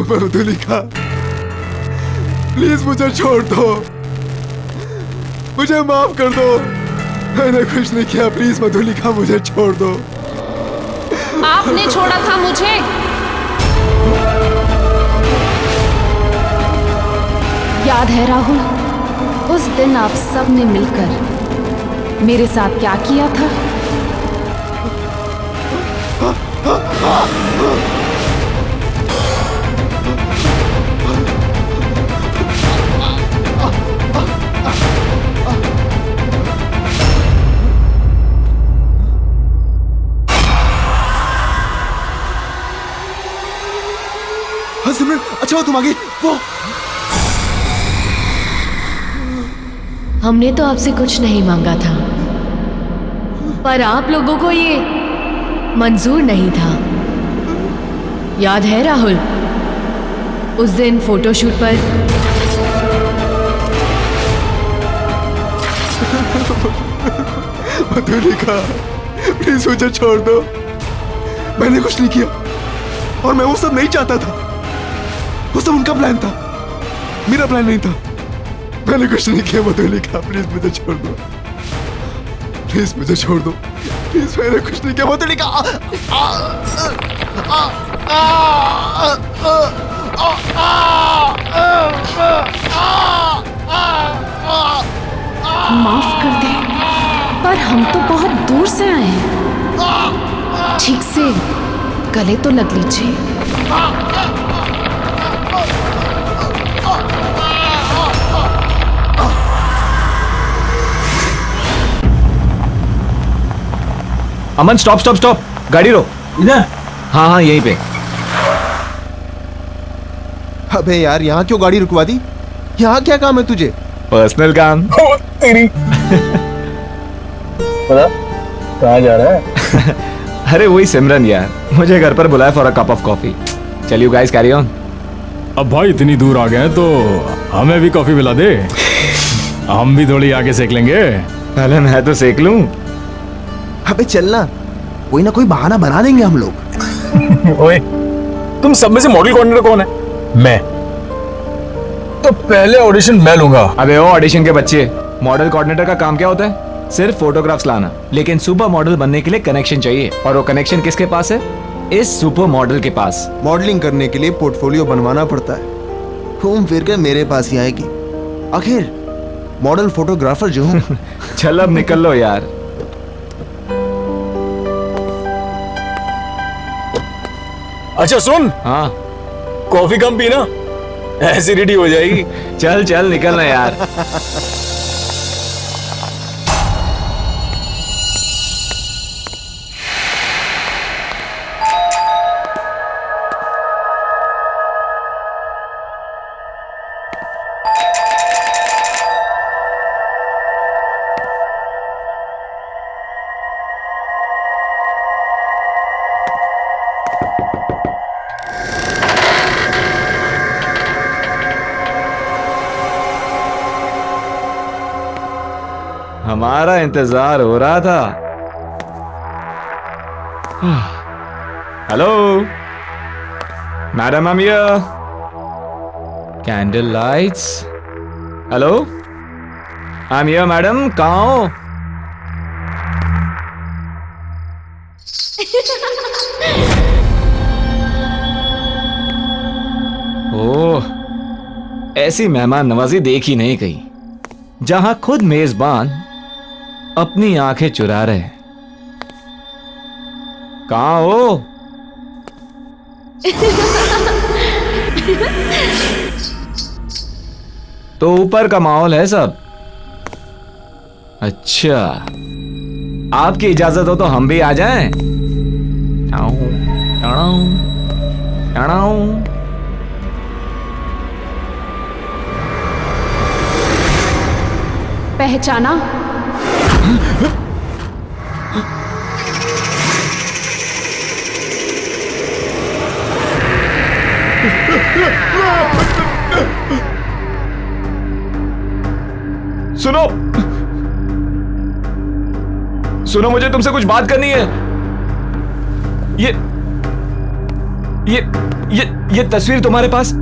Madhulika, please मुझे छोड़ दो, मुझे माफ कर दो। मैंने कुछ नहीं किया, प्लीज मधुलिका मुझे छोड़ दो। आपने छोड़ा था मुझे। याद है राहुल, उस दिन आप सब ने मिलकर मेरे साथ क्या किया था? हाँ सिमरन, अच्छा हो तुम आ गई। वो हमने तो आपसे कुछ नहीं मांगा था, पर आप लोगों को ये मंजूर नहीं था। याद है राहुल, उस दिन फोटोशूट पर मधुलिका, प्लीज मुझे छोड़ दो। मैंने कुछ नहीं किया और मैं वो सब नहीं चाहता था। वो सब उनका प्लान था, मेरा प्लान नहीं था। मैंने कुछ नहीं किया मधुलिका, प्लीज मुझे छोड़ दो। प्लीज मुझे छोड़ दो, प्लीज। मैंने कुछ नहीं किया मधुलिका। माफ कर दे, पर हम तो बहुत दूर से आए हैं। ठीक से गले तो लग लीजिए। अमन, स्टॉप स्टॉप स्टॉप, गाड़ी रोक। इधर? हाँ हाँ, यहीं पे। अबे यार, यहाँ क्यों गाड़ी रुकवा दी? यहाँ क्या काम है तुझे? पर्सनल काम। तेरी पता कहाँ जा रहा है? अरे वही सिमरन यार, मुझे घर पर बुलाया for a cup of coffee. चल यू गाइस कैरी ऑन। अब भाई इतनी दूर आ गए हैं तो हमें भी कॉफी पिला दे, हम भी थोड़ी आगे सेक लेंगे। पहले मैं तो सेक लूं। अबे चलना, कोई ना कोई बहाना बना देंगे हम लोग। ओए, तुम सब में से मॉडल कोऑर्डिनेटर कौन है? मैं। तो पहले ऑडिशन मैं लूंगा। अबे ओ ऑडिशन के बच्चे, मॉडल कोऑर्डिनेटर का काम क्या होता है? सिर्फ फोटोग्राफ्स लाना। लेकिन सुपर मॉडल बनने के लिए कनेक्शन चाहिए, और वो कनेक्शन किसके पास है? इस सुपर मॉडल के पास। मॉडलिंग करने के लिए पोर्टफोलियो बनवाना पड़ता है। घूम फिर कर मेरे पास ही आएगी। आखिर मॉडल फोटोग्राफर जो हूँ। चल अब निकल लो यार। अच्छा सुन, हाँ कॉफी कम पीना, एसिडिटी हो जाएगी। चल चल निकलना यार। हमारा इंतजार हो रहा था। Hello madam, I am here. Candle lights. Hello, I am here madam, कहाँ हो? ओह, ऐसी मेहमान नवाजी देखी नहीं कहीं, जहां खुद मेजबान अपनी आंखें चुरा रहे। कहाँ हो? तो ऊपर का माहौल है सब। अच्छा, आपकी इजाजत हो तो हम भी आ जाएं? पहचाना? सुनो सुनो, मुझे तुमसे कुछ बात करनी है। ये ये तस्वीर तुम्हारे पास?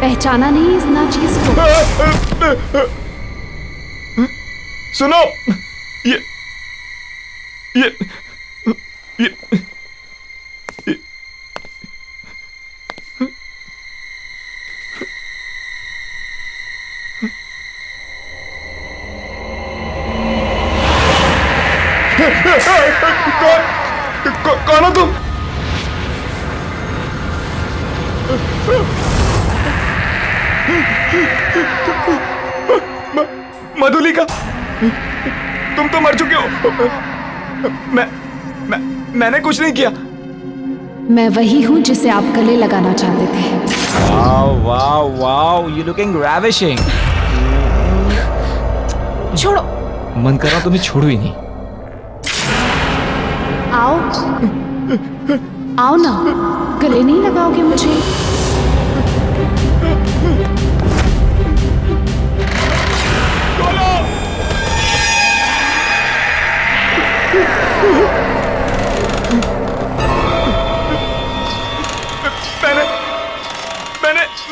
पहचाना नहीं इस नाचीज को? सुनो, ये कौन हो तुम? मधुलिका, तुम तो मर चुके हो। मैंने कुछ नहीं किया। मैं वही हूं जिसे आप गले लगाना चाहते थे। Wow wow wow, you looking ravishing। छोड़ो। मन कर रहा तुम्हें छोड़ू ही नहीं। आओ आओ ना, गले नहीं लगाओगे मुझे?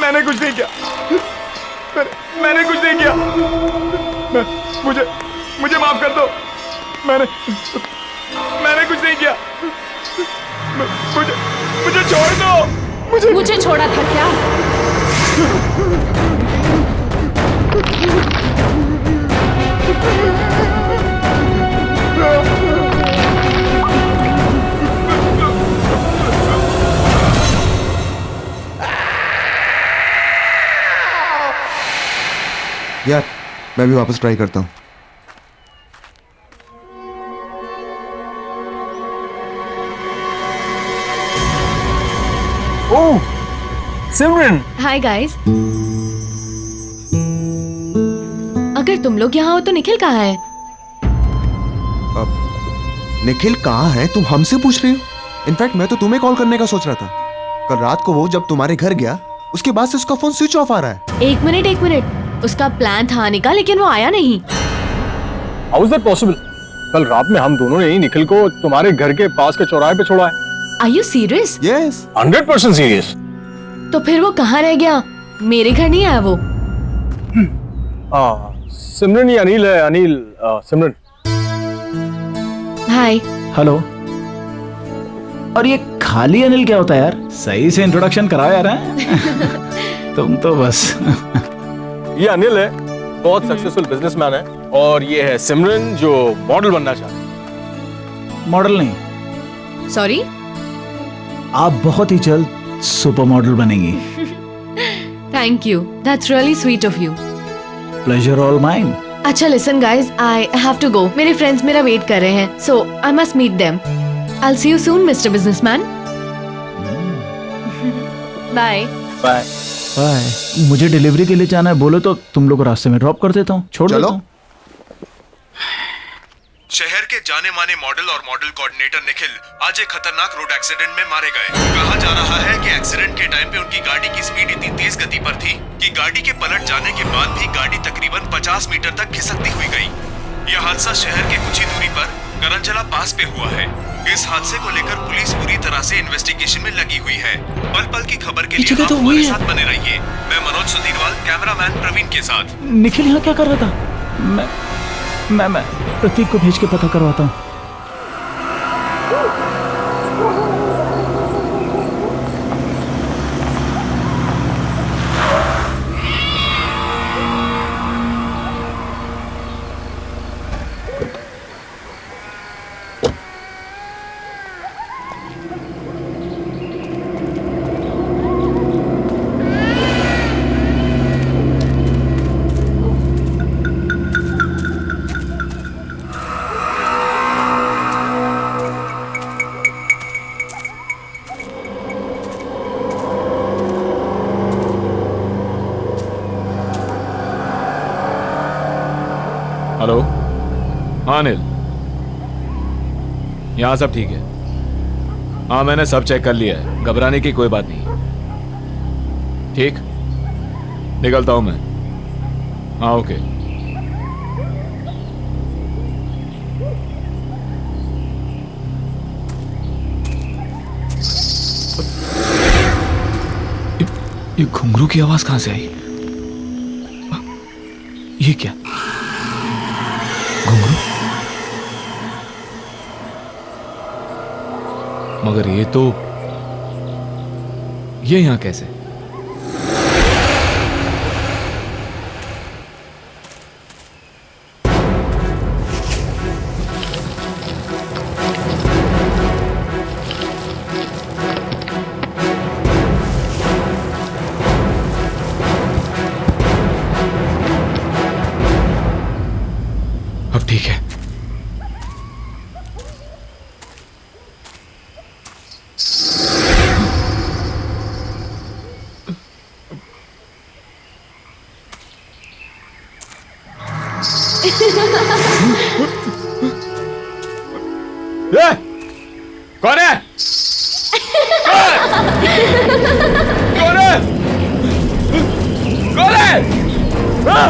मैंने कुछ नहीं किया। मैंने कुछ नहीं किया। मुझे माफ कर दो। मैंने कुछ नहीं किया। मुझे छोड़ दो। मुझे छोड़ा था क्या? यार मैं भी वापस ट्राई करता हूँ। ओह सिमरन, हाय गाइस। अगर तुम लोग यहाँ हो तो निखिल कहाँ है? निखिल कहाँ है तुम हमसे पूछ रही हो? इनफैक्ट मैं तो तुम्हें कॉल करने का सोच रहा था। कल रात को वो जब तुम्हारे घर गया उसके बाद से उसका फोन स्विच ऑफ आ रहा है। एक मिनट, उसका प्लान था आने का लेकिन वो आया नहीं। How is that possible? कल रात में हम दोनों ने ही निखिल को तुम्हारे घर के पास के चौराहे पे छोड़ा है। Are you serious? Yes 100% serious. तो फिर वो कहाँ रह गया? मेरे घर नहीं आया वो? सिमरन ही अनिल है। अनिल, सिमरन। हाय। हेलो। और ये खाली अनिल क्या होता है यार? सही से इंट्रोडक्शन कराओ यार। हैं? तुम तो बस। ये अनिल है, बहुत सक्सेसफुल बिजनेसमैन है, और ये है सिमरन जो मॉडल बनना चाहती है। मॉडल नहीं, सॉरी, आप बहुत ही जल्द सुपर मॉडल बनेंगी। Thank you, that's really sweet of you. Pleasure all mine. अच्छा listen guys, I have to go. मेरे फ्रेंड्स मेरा वेट कर रहे हैं, so I must meet them. I will see you soon mister businessman. Bye bye. Bye. मुझे delivery के लिए जाना है, बोलो तो तुम लोग को रास्ते में ड्रॉप कर देता हूँ, छोड़ चलो। देता हूँ। शहर के जाने माने मॉडल और मॉडल कोऑर्डिनेटर निखिल आज एक खतरनाक रोड एक्सीडेंट में मारे गए। कहा जा रहा है कि एक्सीडेंट के टाइम पे उनकी गाड़ी की स्पीड इतनी तेज गति पर थी कि गाड़ी के पलट जाने के बाद भी गाड़ी तकरीबन 50 मीटर तक खिसकती हुई गई। यह हादसा शहर के कुछ ही दूरी पर करंजला पास पे हुआ है। इस हादसे को लेकर पुलिस पूरी तरह से इन्वेस्टिगेशन में लगी हुई है। पल पल की खबर के लिए आप हमारे साथ बने रहिए। मैं मनोज सुधीरवाल, कैमरामैन प्रवीण के साथ। निखिल यहाँ क्या कर रहा था? मैं प्रतीक को भेज के पता करवाता हूँ। हेलो। हाँ अनिल, यहाँ सब ठीक है। हाँ मैंने सब चेक कर लिया है, घबराने की कोई बात नहीं। ठीक, निकलता हूँ मैं। हाँ ओके। ये घुंघरू की आवाज कहां से आई? ये क्या? घुंघरू? मगर ये यहां कैसे? अब ठीक है। ए, कौन है? कौन है? कौन है? हाँ?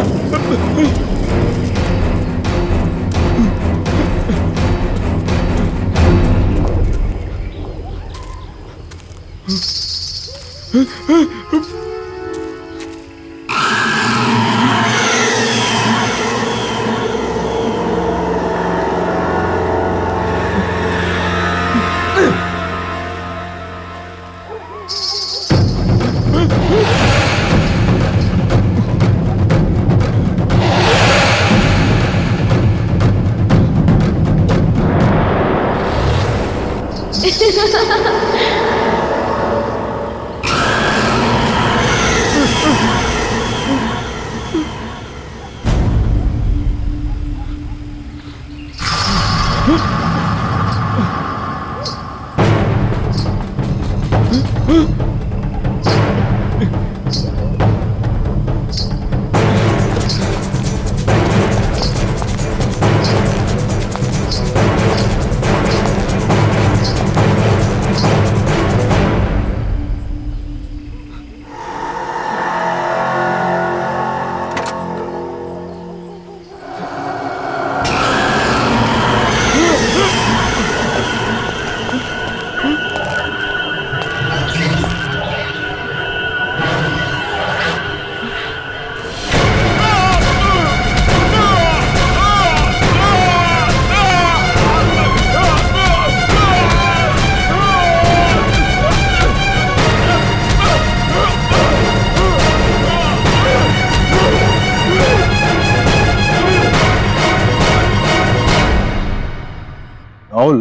राहुल,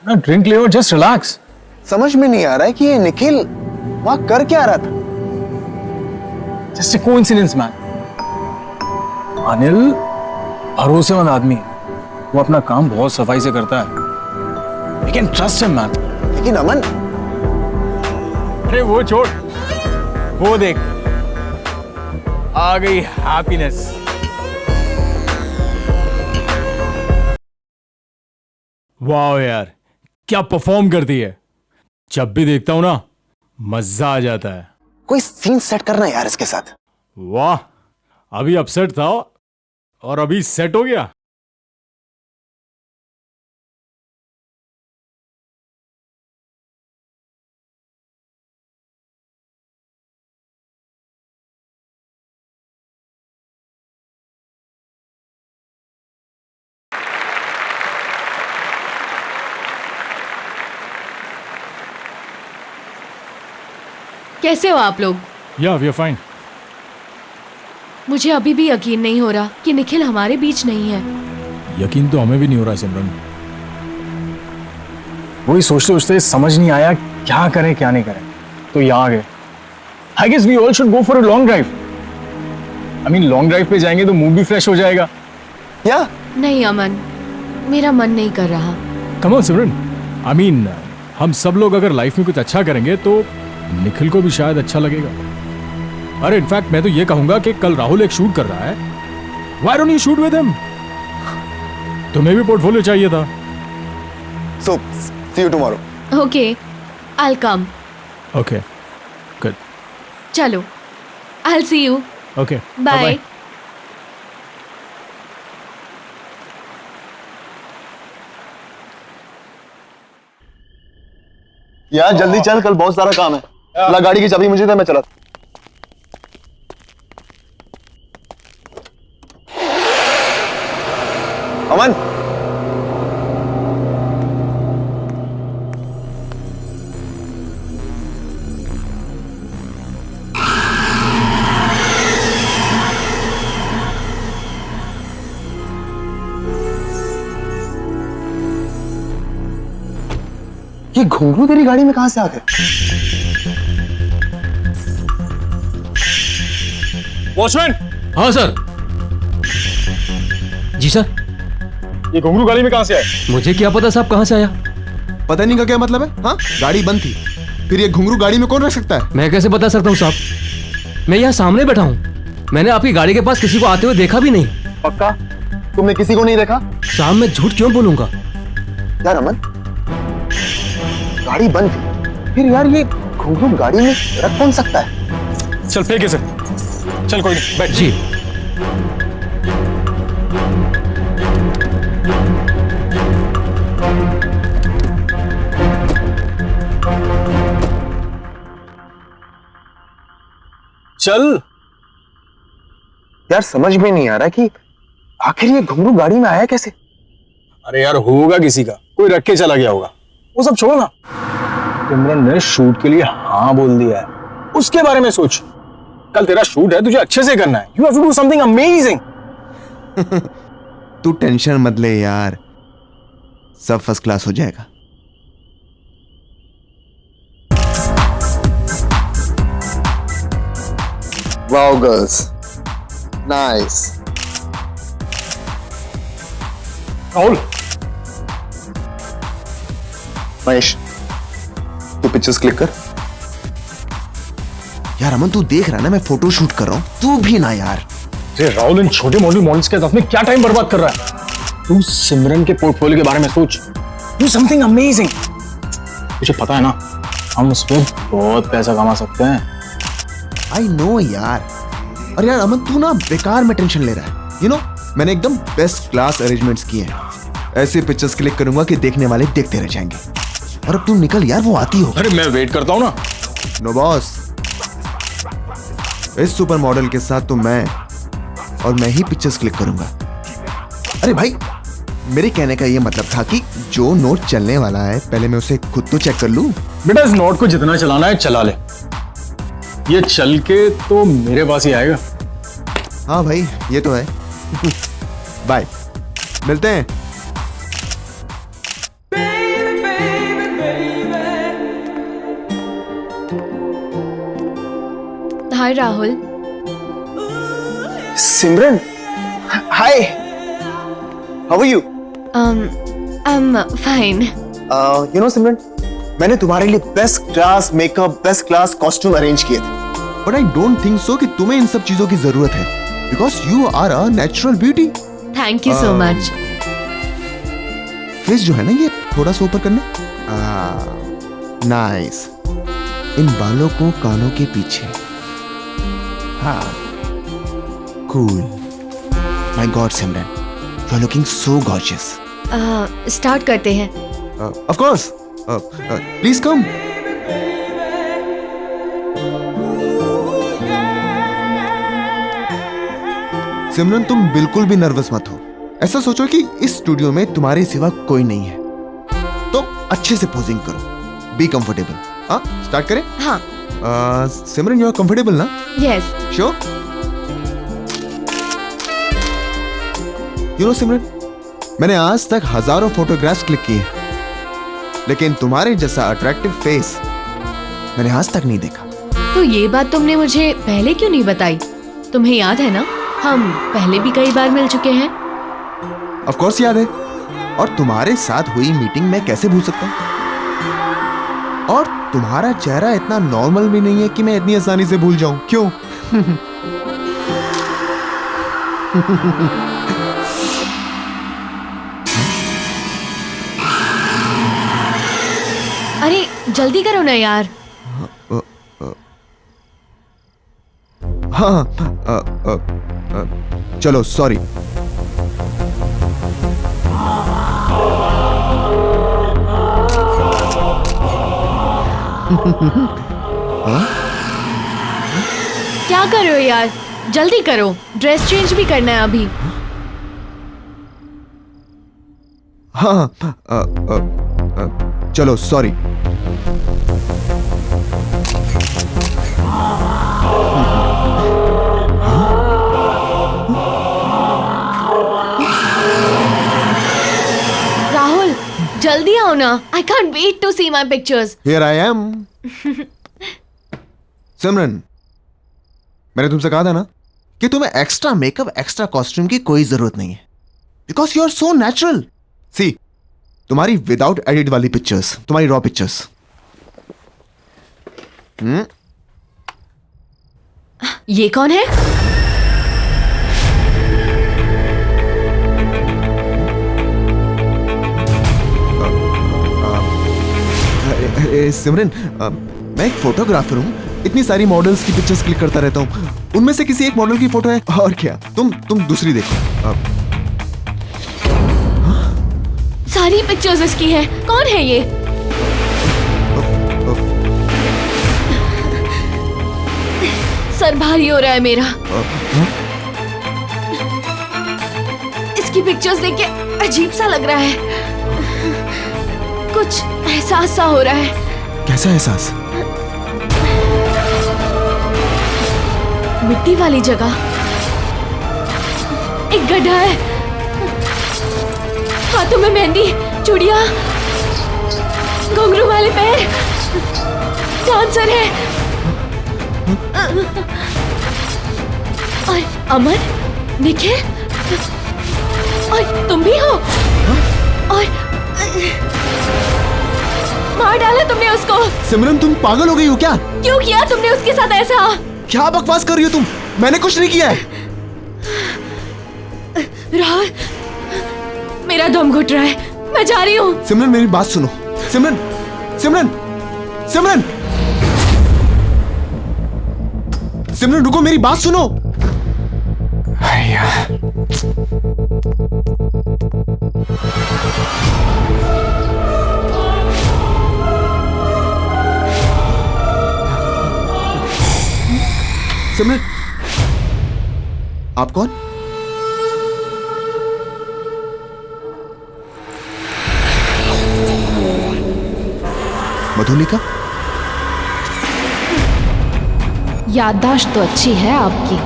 ना ड्रिंक ले और जस्ट रिलैक्स। समझ में नहीं आ रहा है कि ये निखिल वहां कर क्या रहा था। Just a coincidence man. Anil भरोसेमंद आदमी है, वो अपना काम बहुत सफाई से करता है। We can trust him man. लेकिन अमन, अरे वो छोड़, वो देख आ गई हैप्पीनेस। वाह यार, क्या परफॉर्म करती है। जब भी देखता हूं ना मजा आ जाता है। कोई सीन सेट करना यार इसके साथ। वाह, अभी अपसेट था और अभी सेट हो गया। कैसे हो आप लोग? या वी आर फाइन। मुझे अभी भी यकीन नहीं हो रहा कि निखिल हमारे बीच नहीं है। यकीन तो हमें भी नहीं हो रहा सिमरन। वही सोचते सोचते समझ नहीं आया क्या करें क्या नहीं करें, तो यहाँ आ गए। I guess we all should go for a long drive. I mean long drive पे जाएंगे तो मूड भी फ्रेश हो जाएगा। या नहीं अमन, मेरा मन नहीं कर रहा। Come on Simran, I mean हम सब लोग अगर लाइफ में कुछ अच्छा करेंगे तो निखिल को भी शायद अच्छा लगेगा। अरे इनफैक्ट मैं तो ये कहूंगा कि कल राहुल एक शूट कर रहा है, why don't you shoot with him? तुम्हें भी पोर्टफोलियो चाहिए था। So see you tomorrow. Okay, I will come. Okay good, चलो, I will see you. Okay bye. यार जल्दी चल, कल बहुत सारा काम है। ला गाड़ी की चाबी मुझे दे, मैं चला। अमन, ये घुंघरू तेरी गाड़ी में कहां से आ गए? वॉचमैन, हाँ सर। जी सर। ये घुंघरू गाड़ी में कहां से आए? मुझे क्या पता साहब कहाँ से आया। पता नहीं का क्या मतलब है? हाँ, गाड़ी बंद थी, फिर ये घुंघरू गाड़ी में कौन रख सकता है? मैं कैसे बता सकता हूँ साहब, मैं यहाँ सामने बैठा हूँ। मैंने आपकी गाड़ी के पास किसी को आते हुए देखा भी नहीं। पक्का तुमने किसी को नहीं देखा? साहब मैं झूठ क्यों बोलूंगा। यार अमन, गाड़ी बंद थी, फिर यार ये घुंघरू गाड़ी में रख कौन सकता है? चल फेंक इसे। चल कोई नहीं, बैठ। जी। चल। यार समझ में नहीं आ रहा कि आखिर ये घुंघरू गाड़ी में आया कैसे? अरे यार होगा किसी का, कोई रख के चला गया होगा। वो सब छोड़ो ना, सिमरन ने शूट के लिए हाँ बोल दिया है, उसके बारे में सोच। कल तेरा शूट है, तुझे अच्छे से करना है। You have to do something amazing. तू टेंशन मत ले यार, सब फर्स्ट क्लास हो जाएगा। Wow girls, nice. Rahul, Mahesh, तू पिक्चर्स क्लिक कर। यार अमन तू देख रहा है ना, मैं फोटो शूट कर रहा हूं, तू भी ना यार। अरे राहुल, इन छोटे मोटे मॉडल्स के साथ में क्या टाइम बर्बाद कर रहा है? तू सिमरन के पोर्टफोलियो के बारे में सोच। Do something amazing. तुझे पता है ना, हम उस पर बहुत पैसा कमा सकते हैं। आई नो यार। और यार अमन तू ना बेकार में टेंशन ले रहा है। यू नो, मैंने एकदम बेस्ट क्लास अरेंजमेंट्स किए हैं। ऐसे पिक्चर्स क्लिक करूंगा कि देखने वाले देखते रह जाएंगे। और अब तू निकल यार, वो आती हो। अरे मैं वेट करता हूँ ना। नो बॉस, इस सुपर मॉडल के साथ तो मैं ही पिक्चर्स क्लिक करूंगा। अरे भाई, मेरे कहने का ये मतलब था कि जो नोट चलने वाला है पहले मैं उसे खुद तो चेक कर लूं। बेटा इस नोट को जितना चलाना है चला ले, ये चल के तो मेरे पास ही आएगा। हाँ भाई, ये तो है। बाय, मिलते हैं। Hi Rahul. Simran, hi, how are you? I am fine. You know Simran, मैंने तुम्हारे लिए best class makeup, best class costume arrange किए थे। But I don't think so कि तुम्हें इन सब चीजों की जरूरत है, because you are a natural beauty. Thank you so much. Face जो है ना, ये थोड़ा सा ऊपर करना। नाइस। इन बालों को कानों के पीछे। हाँ, cool. My god Simran, you are looking so gorgeous. Start करते हैं। Of course, please come. Simran तुम बिल्कुल भी नर्वस मत हो। ऐसा सोचो कि इस स्टूडियो में तुम्हारे सिवा कोई नहीं है, तो अच्छे से पोजिंग करो। Be comfortable. हाँ, स्टार्ट करें? हाँ। सिमरन यू आर कंफर्टेबल ना? Yes. Sure? You know Simran, मैंने आज तक हजारों फोटोग्राफ्स क्लिक किए, लेकिन तुम्हारे जैसा अट्रैक्टिव फेस मैंने आज तक नहीं देखा। तो ये बात तुमने मुझे पहले क्यों नहीं बताई? तुम्हें याद है ना, हम पहले भी कई बार मिल चुके हैं। ऑफ कोर्स याद है, और तुम्हारे साथ हुई मीटिंग मैं कैसे भूल सकता हूँ? और तुम्हारा चेहरा इतना नॉर्मल भी नहीं है कि मैं इतनी आसानी से भूल जाऊं। क्यों? अरे जल्दी करो ना यार। हाँ, चलो सॉरी। क्या कर रहे हो यार? जल्दी करो, ड्रेस चेंज भी करना है अभी। हाँ चलो सॉरी। राहुल जल्दी आओ ना, I can't wait to see my pictures. Here I am. Simran, मैंने तुमसे कहा था ना कि तुम्हें एक्स्ट्रा मेकअप एक्स्ट्रा कॉस्ट्यूम की कोई जरूरत नहीं है, because you are so natural. See, तुम्हारी विदाउट एडिट वाली पिक्चर्स, तुम्हारी रॉ पिक्चर्स। ये कौन है? सिमरन, मैं एक फोटोग्राफर हूं, इतनी सारी मॉडल्स की पिक्चर्स क्लिक करता रहता हूं, उनमें से किसी एक मॉडल की फोटो है। और क्या, तुम दूसरी देखो। सारी पिक्चर्स इसकी हैं। कौन है ये? सर भारी हो रहा है मेरा। इसकी पिक्चर्स देख के अजीब सा लग रहा है, कुछ एहसास सा हो रहा है। कैसा एहसास? मिट्टी वाली जगह, एक गड्ढा है, हाथों में मेहंदी, चूड़ियां, घुंघरू वाले पैर, डांसर है। और अमन, निखिल, और तुम भी हो। और मार डाला तुमने उसको। सिमरन, तुम पागल हो गई हो क्या? क्यों किया तुमने उसके साथ ऐसा? क्या बकवास कर रही हो तुम? मैंने कुछ नहीं किया है। राहुल, मेरा दम घुट रहा है, मैं जा रही हूँ। सिमरन, मेरी बात सुनो। सिमरन, सिमरन, सिमरन, सिमरन रुको, मेरी बात सुनो। सिमरन, आप कौन? मधुलिका? याददाश्त तो अच्छी है आपकी।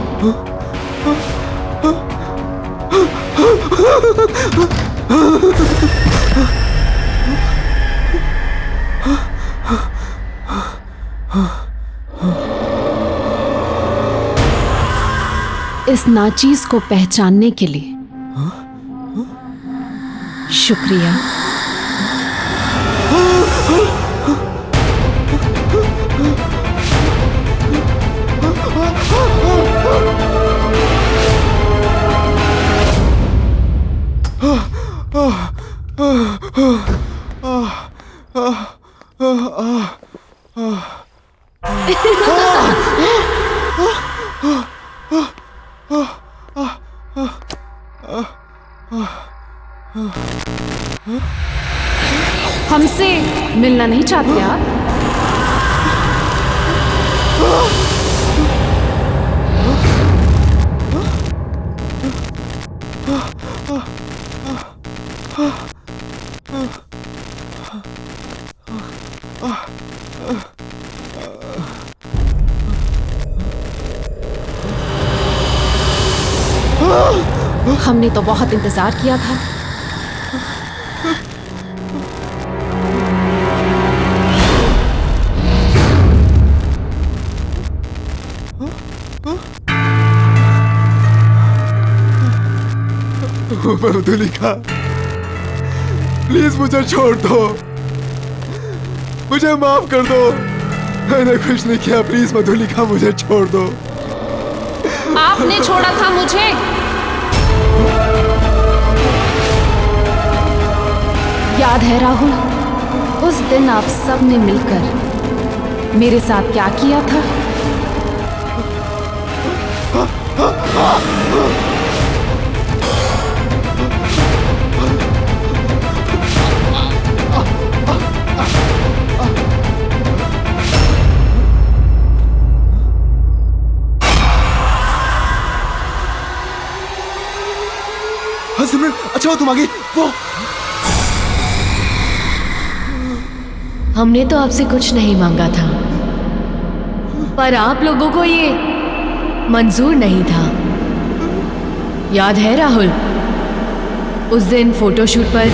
इस नाचीज को पहचानने के लिए शुक्रिया। हमसे मिलना नहीं चाहते आप? हमने तो बहुत इंतजार किया था। मधुलिका, प्लीज मुझे छोड़ दो, मुझे माफ कर दो, मैंने कुछ नहीं किया। प्लीज मधुलिका, मुझे छोड़ दो। आपने छोड़ा था मुझे। याद है राहुल, उस दिन आप सब ने मिलकर मेरे साथ क्या किया था? पूछो तुम आगे वो। हमने तो आपसे कुछ नहीं मांगा था, पर आप लोगों को ये मंजूर नहीं था। याद है राहुल, उस दिन फोटोशूट पर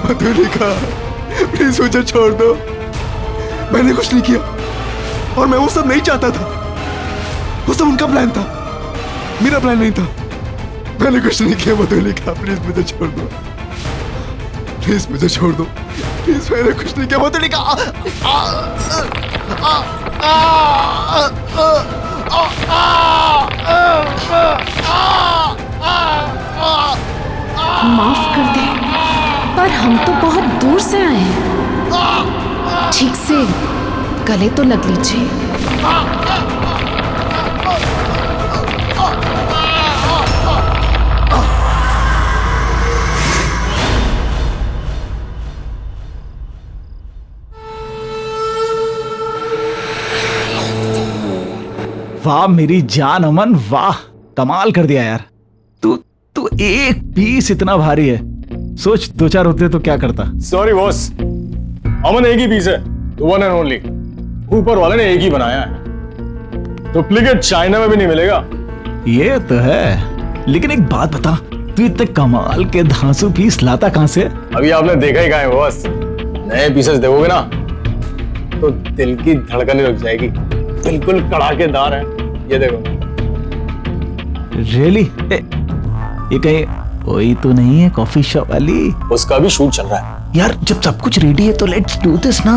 मधुलिका, प्लीज मुझे छोड़ दो। मैंने कुछ नहीं किया और मैं वो सब नहीं चाहता था। वो सब उनका प्लान था, मेरा प्लान नहीं था। मैंने कुछ नहीं किया मधुलिका, प्लीज मुझे छोड़ दो। प्लीज मुझे छोड़ दो। प्लीज, मैंने कुछ नहीं किया मधुलिका। माफ कर दे, पर हम तो बहुत दूर से आए हैं। ठीक से गले तो लग लीजिए। वाह मेरी जान अमन, वाह कमाल कर दिया यार। तू तू एक पीस इतना भारी है, सोच 2-4 होते तो क्या करता। सॉरी बॉस, अमन एक ही पीस है, वन एंड ओनली। ऊपर वाले ने एक ही बनाया है, डुप्लीकेट चाइना में भी नहीं मिलेगा। ये तो है, लेकिन एक बात बता, तू इतने कमाल के धांसू पीस लाता कहां से? अभी आपने देखा ही कहाँ है बॉस। नए पीसेस देखोगे ना तो दिल की धड़कन रुक जाएगी। बिल्कुल कड़ाकेदार है, ये देखो। रियली? ये कहीं वही तो नहीं है कॉफी शॉप वाली? उसका भी शूट चल रहा है। यार जब सब कुछ रेडी है तो लेट्स डू दिस ना।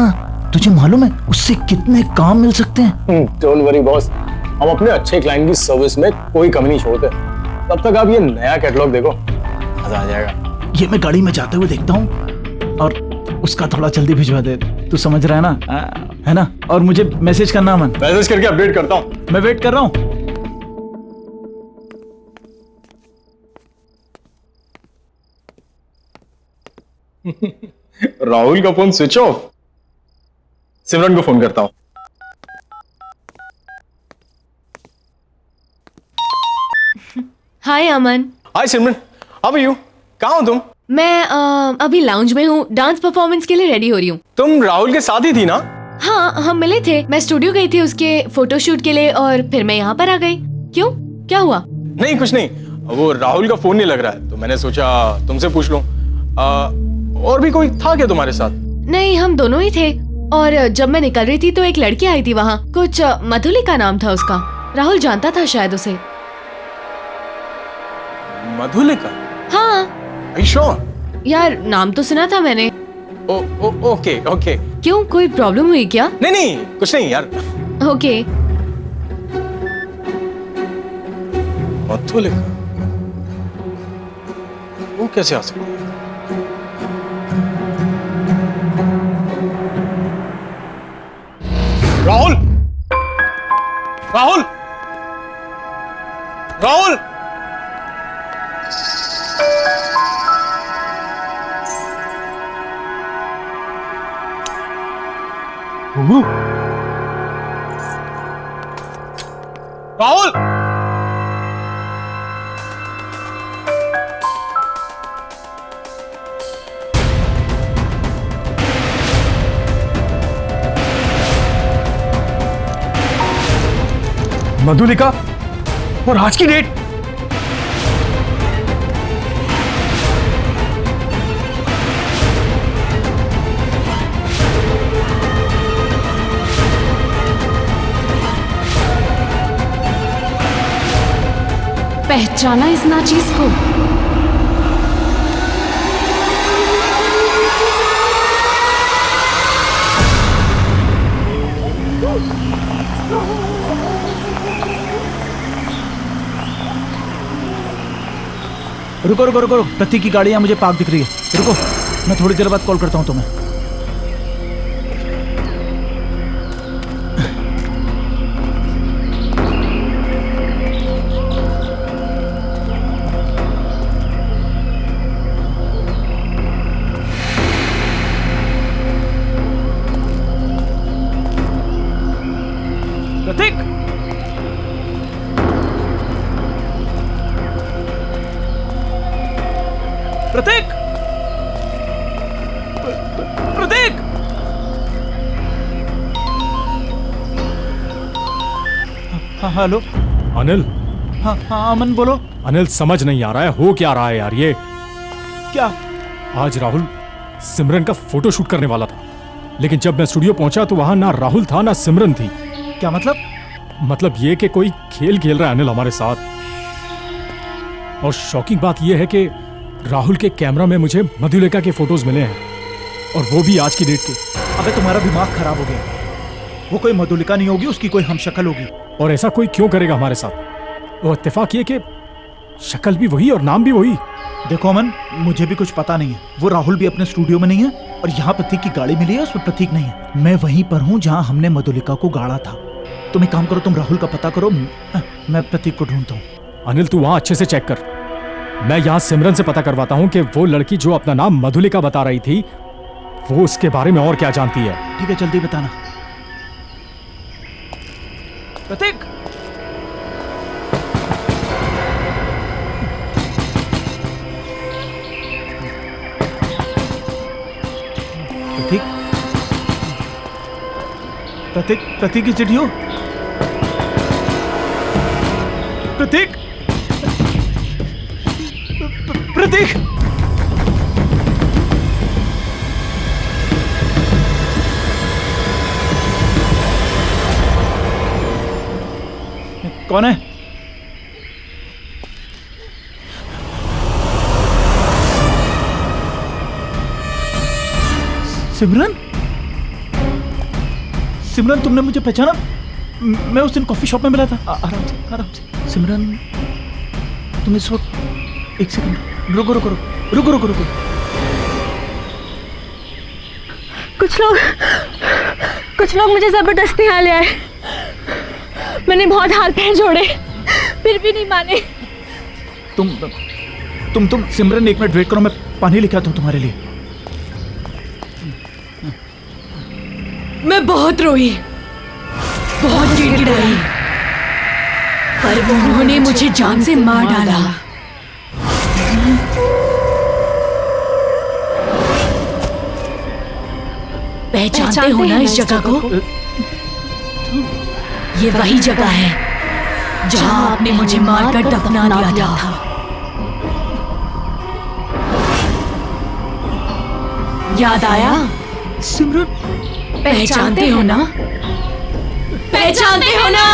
तुझे मालूम है उससे कितने काम मिल सकते हैं? डोंट वरी बॉस, हम अपने अच्छे क्लाइंट की सर्विस में कोई कमी नहीं छोड़ते। तब तक आप ये नया कैटलॉग देखो, मजा आ जाएगा। ये मैं गाड़ी में जाते हुए देखता हूँ, और उसका थोड़ा जल्दी भिजवा दे। तू समझ रहा है ना? है ना? और मुझे मैसेज करना मन। मैसेज करके अपडेट करता हूँ। मैं वेट कर रहा हूँ। राहुल का फोन स्विच ऑफ। सिमरन को फोन करता हूँ। हाय अमन। हाय सिमरन, हाउ आर यू? कहाँ हो तुम? मैं अभी लाउंज में हूँ, डांस परफॉर्मेंस के लिए रेडी हो रही हूँ। तुम राहुल के साथ ही थी ना? हाँ, हम मिले थे। मैं स्टूडियो गई थी उसके फोटोशूट के लिए, और फिर मैं यहाँ पर आ गई। क्यों, क्या हुआ? नहीं कुछ नहीं, वो राहुल का फोन नहीं लग रहा है तो मैंने सोचा तुमसे पूछ लूं। और भी कोई था क्या तुम्हारे साथ? नहीं, हम दोनों ही थे। और जब मैं निकल रही थी तो एक लड़की आई थी वहाँ, कुछ मधुलिका नाम था उसका। राहुल जानता था शायद उसे। मधुलिका? हाँ। Are you sure? यार नाम तो सुना था मैंने। Okay okay. क्यों, कोई प्रॉब्लम हुई क्या? नहीं नहीं कुछ नहीं यार। ओके। मधुलिका वो कैसे आ सकती है? राहुल, राहुल, राहुल, राहुल, मधुलिका और आज की डेट। पहचाना इस नाचीज को? रुको रुको रुको, प्रतीक की गाड़ी यहाँ मुझे पार्क दिख रही है। रुको, मैं थोड़ी देर बाद कॉल करता हूँ तुम्हें। प्रतीक, प्रतीक, प्रतीक। हाँ हेलो। अनिल, हाँ हाँ अमन बोलो। अनिल समझ नहीं आ रहा है हो क्या रहा है यार ये। क्या? आज राहुल सिमरन का फोटो शूट करने वाला था, लेकिन जब मैं स्टूडियो पहुंचा तो वहां ना राहुल था ना सिमरन थी। क्या मतलब? मतलब ये कि कोई खेल खेल रहा है अनिल हमारे साथ। और शॉकिंग बात यह है कि राहुल के कैमरा में मुझे मधुलिका के फोटोज मिले हैं, और वो भी आज की डेट के। अबे तुम्हारा दिमाग खराब हो गया। वो कोई मधुलिका नहीं होगी, उसकी कोई हमशक्ल होगी। और ऐसा कोई क्यों करेगा हमारे साथ? वो इत्तेफाक ये कि शक्ल भी वही और नाम भी वही। देखो अमन, मुझे भी कुछ पता नहीं है। वो राहुल भी अपने स्टूडियो में नहीं है, और यहाँ प्रतीक की गाड़ी मिली है, उसमें प्रतीक नहीं है। मैं वहीं पर हूँ जहाँ हमने मधुलिका को गाड़ा था। तुम एक काम करो, तुम राहुल का पता करो, मैं प्रतीक को ढूंढता हूँ। अनिल तू वहां अच्छे से चेक कर, मैं यहाँ सिमरन से पता करवाता हूँ कि वो लड़की जो अपना नाम मधुलिका बता रही थी वो उसके बारे में और क्या जानती है। ठीक है, जल्दी बताना। प्रतीक, प्रतीक, प्रतीक, प्रतीक की चिट्ठी हो? प्रतीक, प्रतीक, कौन है? सिमरन? सिमरन, तुमने मुझे पहचाना? मैं उस दिन कॉफी शॉप में मिला था। आराम से, आराम से। सिमरन, तुम इस वक्त, एक सेकंड, रुको रुको रुको रुको रुको रुको। कुछ लोग मुझे जबरदस्ती यहाँ ले आए। मैंने बहुत हाथ पैर जोड़े, फिर भी नहीं माने। तुम सिमरन, एक मिनट वेट करो, मैं पानी लेके आता हूँ तुम्हारे लिए। मैं बहुत रोई, बहुत गिड़गिड़ाई, पर उन्होंने मुझे जान से मार डाला। पहचानते हो ना इस जगह को? ये वही जगह है जहां आपने मुझे मारकर दफना दिया था। याद आया? सिमरन, पहचानते हो ना? पहचानते हो ना?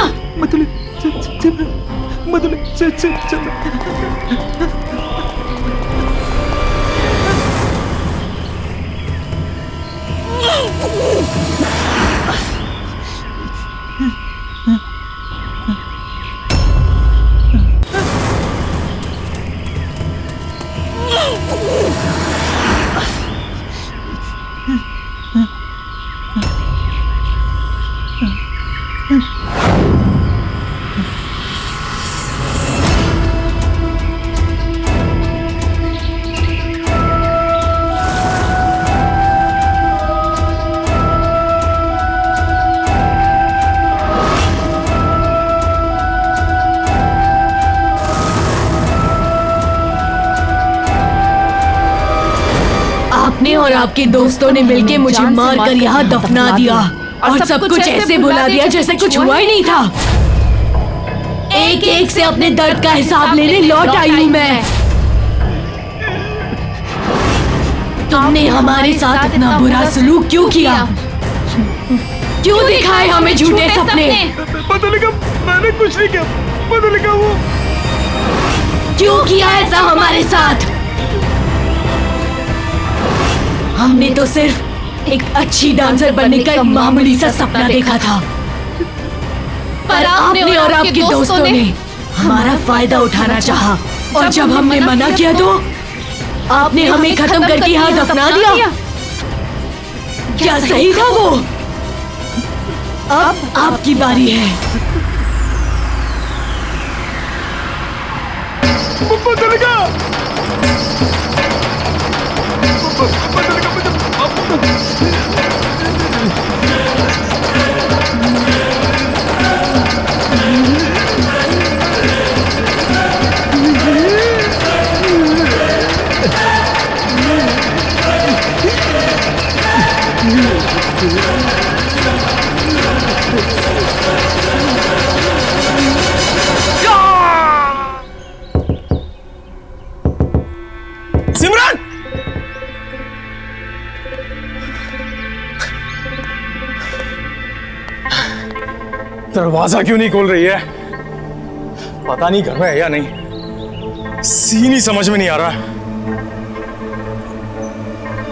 आपने और आपके दोस्तों ने मिलके मुझे मारकर यहाँ दफना दिया, और सब कुछ ऐसे बुला दिया जैसे कुछ हुआ ही नहीं था। एक एक से अपने दर्द का हिसाब लेने लौट आई हूँ मैं। तुमने हमारे साथ इतना बुरा सलूक क्यों किया? क्यों दिखाए हमें झूठे सपने? मधुलिका, मैंने कुछ नहीं किया। मधुलिका, वो क्यों किया ऐसा हमारे साथ? हमने तो सिर्फ एक अच्छी डांसर बनने का एक मामूली सा सपना देखा था, पर आपने और आपके दोस्तों ने हमारा फायदा उठाना चाहा, और जब हमने मना किया तो आपने हमें खत्म करके यहाँ दफना दिया। क्या सही था वो? अब आपकी बारी है। मधुलिका, दरवाजा क्यों नहीं खोल रही है? पता नहीं घर में है या नहीं। सीन ही समझ में नहीं आ रहा।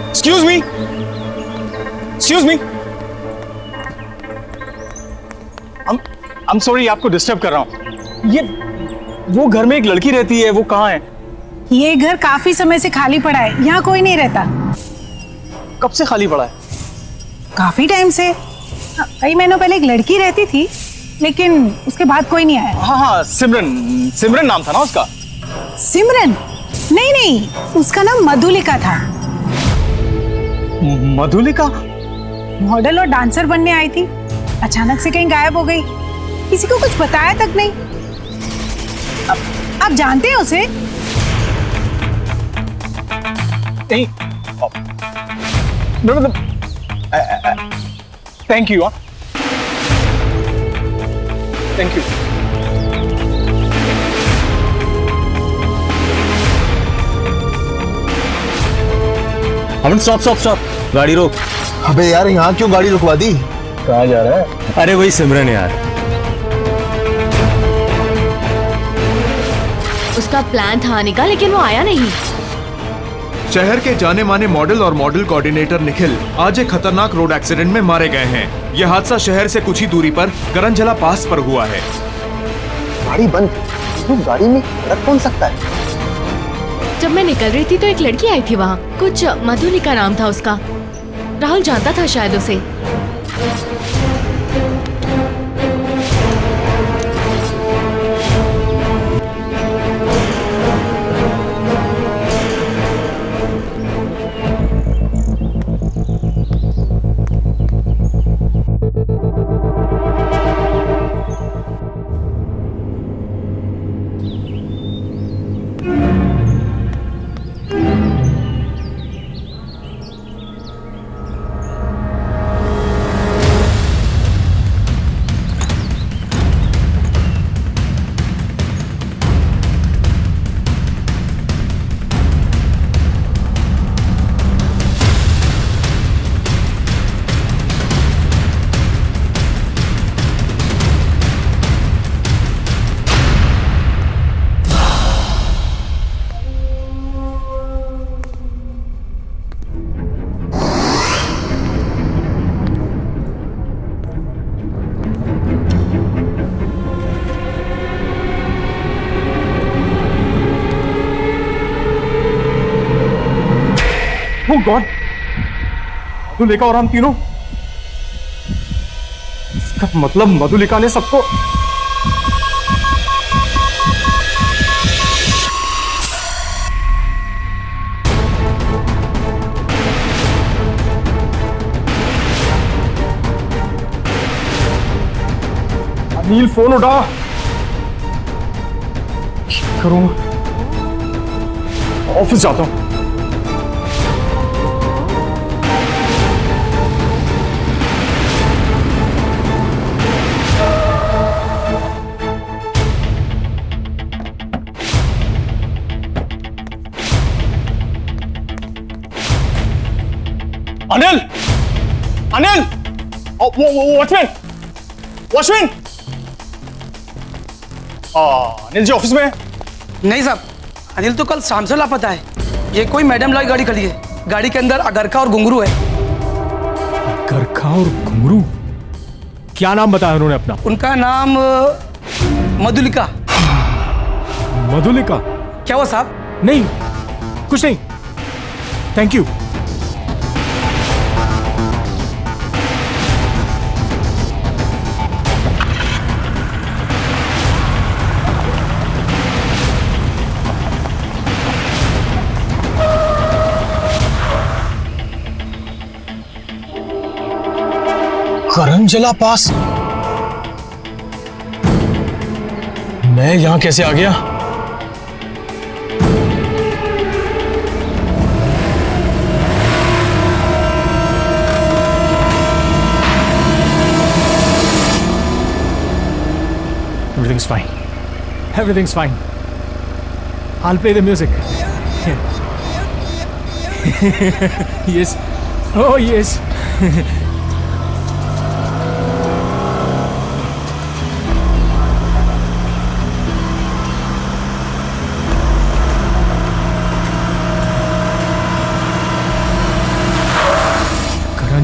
Excuse me, excuse me. I'm sorry आपको डिस्टर्ब कर रहा हूं। ये वो घर में एक लड़की रहती है, वो कहाँ है? ये घर काफी समय से खाली पड़ा है, यहाँ कोई नहीं रहता। कब से खाली पड़ा है? काफी टाइम से। कई महीनों पहले एक लड़की रहती थी, लेकिन उसके बाद कोई नहीं आया। हाँ हाँ, सिमरन, सिमरन नाम था ना उसका? सिमरन? नहीं नहीं, उसका नाम मधुलिका था। मधुलिका? मॉडल और डांसर बनने आई थी, अचानक से कहीं गायब हो गई, किसी को कुछ बताया तक नहीं। आप जानते हैं उसे? नहीं, मतलब thank you. Thank you. Aman stop stop stop, गाड़ी रोक। अबे यार यहाँ क्यों गाड़ी रुकवा दी? कहाँ जा रहा है? अरे वही सिमरन यार। उसका प्लान था आने का, लेकिन वो आया नहीं। शहर के जाने माने मॉडल और मॉडल कोऑर्डिनेटर निखिल आज एक खतरनाक रोड एक्सीडेंट में मारे गए हैं। यह हादसा शहर से कुछ ही दूरी पर करंजला पास पर हुआ है। गाड़ी बंद, तो गाड़ी में रख कौन सकता है? जब मैं निकल रही थी तो एक लड़की आई थी वहाँ, कुछ मधुलिका नाम था उसका। राहुल जानता था शायद उसे। Oh God! मधुलिका और हम तीनों। इसका मतलब मधुलिका ने सबको। अनिल फोन उठा। क्या करूं? ऑफिस जाता हूं। Anil! Anil! Watchman! Watchman! Anil ji office में है? नहीं साहब, अनिल तो कल शाम से लापता है। ये कोई मैडम लॉय गाड़ी खड़ी है, गाड़ी के अंदर अगरखा और घुंघरू है। अगरखा और घुंघरू? क्या नाम बताया उन्होंने अपना? उनका नाम मधुलिका। मधुलिका? क्या हुआ साहब? नहीं, कुछ नहीं, थैंक यू। करंजला पास? मैं यहां कैसे आ गया? Everything's fine. Everything's fine. I'll play the music. Yes. Oh, yes.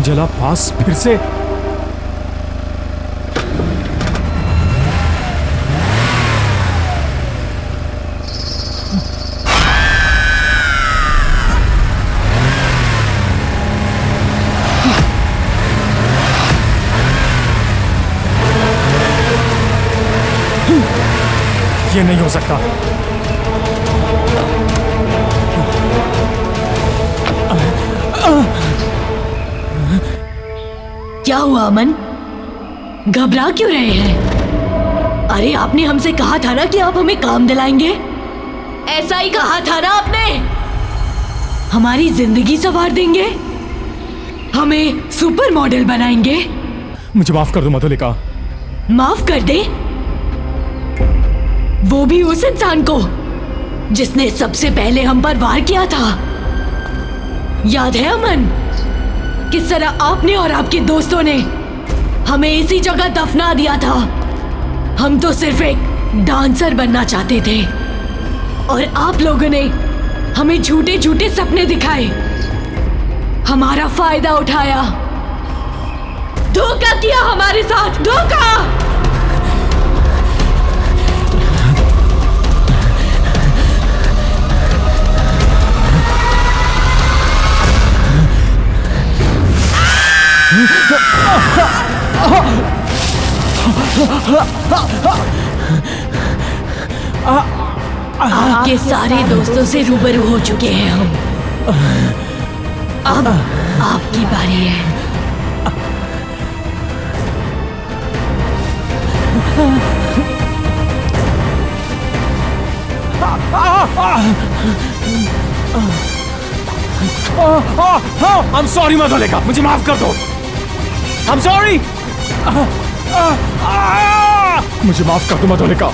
अंजला पास फिर से? ये नहीं हो सकता। क्या हुआ अमन? घबरा क्यों रहे हैं? अरे आपने हमसे कहा था ना कि आप हमें काम दिलाएंगे। ऐसा ही कहा था ना आपने। हमारी जिंदगी संवार देंगे, हमें सुपर मॉडल बनाएंगे। मुझे माफ कर दो मधुलिका। माफ कर दे? वो भी उस इंसान को जिसने सबसे पहले हम पर वार किया था। याद है अमन, किस तरह आपने और आपके दोस्तों ने हमें इसी जगह दफना दिया था। हम तो सिर्फ एक डांसर बनना चाहते थे और आप लोगों ने हमें झूठे झूठे सपने दिखाए, हमारा फायदा उठाया, धोखा किया हमारे साथ, धोखा। आपके सारे दोस्तों से रूबरू हो चुके हैं हम। अब आपकी बारी है। I'm sorry मधुलिका, मुझे माफ कर दो। I'm sorry। मुझे माफ कर दो मधुलिका।